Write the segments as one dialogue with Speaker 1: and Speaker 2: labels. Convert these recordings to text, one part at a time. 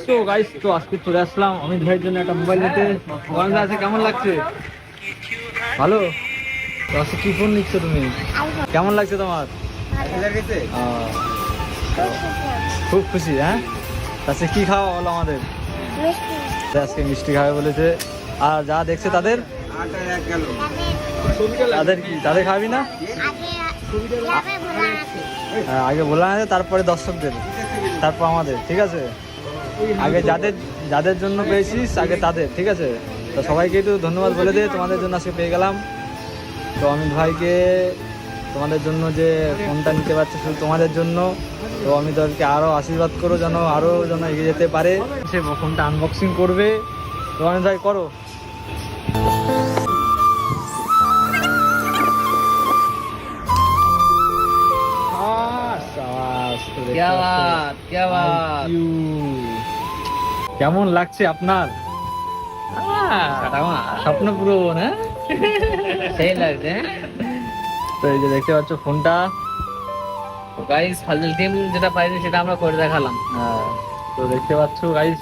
Speaker 1: তো গাইস, তো আজকে চলে আসলাম অমিত ভাইয়ের জন্য একটা মোবাইল নিতে। গরম আছে, কেমন লাগছে? ভালো। তো আজকে কি ফোন নিচ্ছ তুমি? কেমন লাগছে তোমার? খুব খুশি। হ্যাঁ, আজকে কি খাওয়া বলো আমাদের? আজকে মিষ্টি খাবে বলেছে। আর যা দেখছে তাদের কি তাদের খাবি না? আগে বলা আছে, তারপরে দর্শকদের, তারপর আমাদের। ঠিক আছে, আগে যাদের যাদের জন্য পেয়েছিস আগে তাদের। ঠিক আছে, তো সবাইকে একটু ধন্যবাদ বলে দে, তোমাদের জন্য আজকে পেয়ে গেলাম। তো অমিত ভাইকে তোমাদের জন্য যে ফোনটা নিতে পারছে শুধু তোমাদের জন্য। তো অমিত ভাইকে আরও আশীর্বাদ করো, যেন আরও যেন এগিয়ে যেতে পারে। সে ফোনটা আনবক্সিং করবে। তো অমিত ভাই করো। কেমন লাগছে আপনার? স্বপ্ন পূরণ। হ্যাঁ, সেই লাগছে। তো এই যে দেখতে পাচ্ছ ফোনটা,
Speaker 2: গাইস ফাজল টিম যেটা পাইনি সেটা আমরা করে দেখালাম।
Speaker 1: তো দেখতে পাচ্ছ গাইস।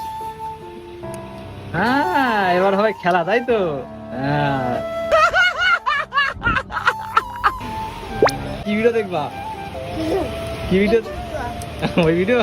Speaker 1: হ্যাঁ, এবার হবে খেলা, তাই তো? হ্যাঁ, কি ভিডিও দেখবা? কি ভিডিও? ওই ভিডিও